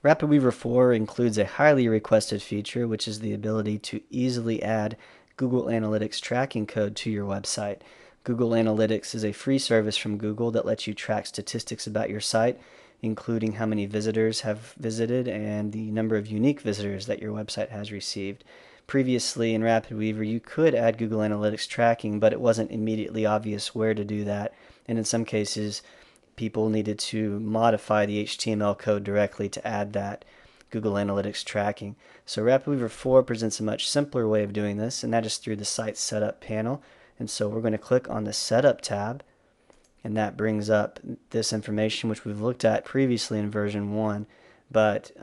RapidWeaver 4 includes a highly requested feature, which is the ability to easily add Google Analytics tracking code to your website. Google Analytics is a free service from Google that lets you track statistics about your site, including how many visitors have visited and the number of unique visitors that your website has received. Previously in RapidWeaver, you could add Google Analytics tracking, but it wasn't immediately obvious where to do that, and in some cases, people needed to modify the HTML code directly to add that Google Analytics tracking. So RapidWeaver 4 presents a much simpler way of doing this, and that is through the Site Setup panel. And so we're going to click on the Setup tab, and that brings up this information which we've looked at previously in version 1, but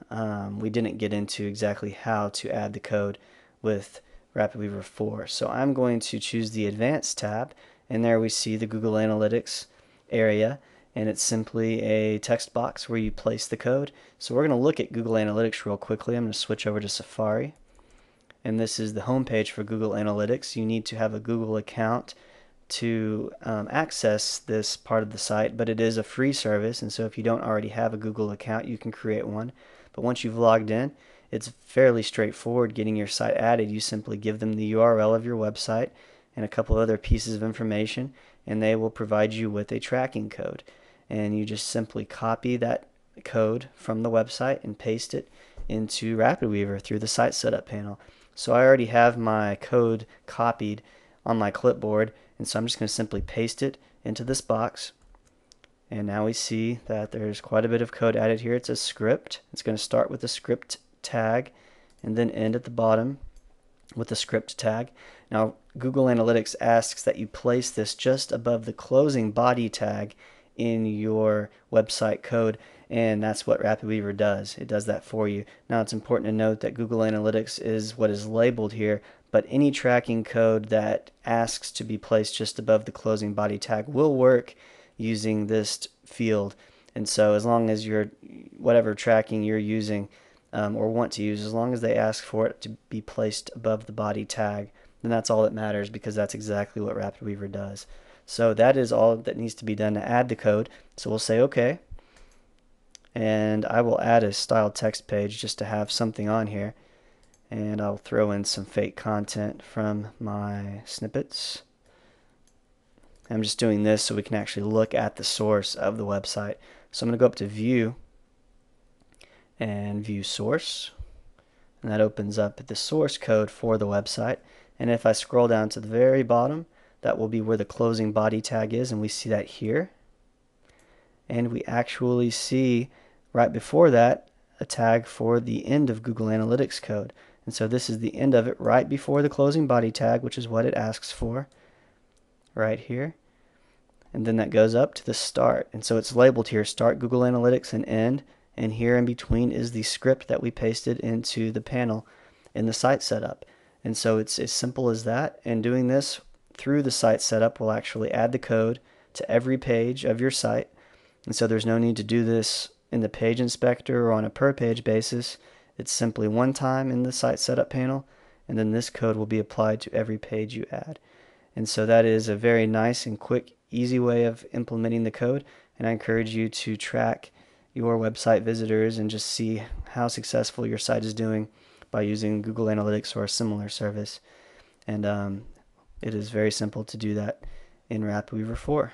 we didn't get into exactly how to add the code with RapidWeaver 4. So I'm going to choose the Advanced tab, and there we see the Google Analytics area, and it's simply a text box where you place the code. So we're going to look at Google Analytics real quickly. I'm going to switch over to Safari, and this is the home page for Google Analytics. You need to have a Google account to access this part of the site, but it is a free service, and so if you don't already have a Google account, you can create one. But once you've logged in, it's fairly straightforward getting your site added. You simply give them the URL of your website and a couple other pieces of information, and they will provide you with a tracking code. And you just simply copy that code from the website and paste it into RapidWeaver through the Site Setup panel. So I already have my code copied on my clipboard, and so I'm just going to simply paste it into this box. And now we see that there's quite a bit of code added here. It's a script. It's going to start with the script tag and then end at the bottom with the script tag. Now Google Analytics asks that you place this just above the closing body tag in your website code, and that's what RapidWeaver does. It does that for you. Now it's important to note that Google Analytics is what is labeled here, but any tracking code that asks to be placed just above the closing body tag will work using this field. And so as long as you're, whatever tracking you're using or want to use, as long as they ask for it to be placed above the body tag, then that's all that matters, because that's exactly what RapidWeaver does. So that is all that needs to be done to add the code. So we'll say OK, and I will add a styled text page just to have something on here, and I'll throw in some fake content from my snippets. I'm just doing this so we can actually look at the source of the website. So I'm going to go up to View and View Source, and that opens up the source code for the website. And if I scroll down to the very bottom, that will be where the closing body tag is, and we see that here. And we actually see right before that a tag for the end of Google Analytics code. And so this is the end of it right before the closing body tag, which is what it asks for right here. And then that goes up to the start. And so it's labeled here, Start Google Analytics and End. And here in between is the script that we pasted into the panel in the site setup. And so it's as simple as that. And doing this through the site setup will actually add the code to every page of your site. And so there's no need to do this in the page inspector or on a per page basis. It's simply one time in the site setup panel, and then this code will be applied to every page you add. And so that is a very nice and quick, easy way of implementing the code, and I encourage you to track your website visitors and just see how successful your site is doing by using Google Analytics or a similar service. And it is very simple to do that in RapidWeaver 4.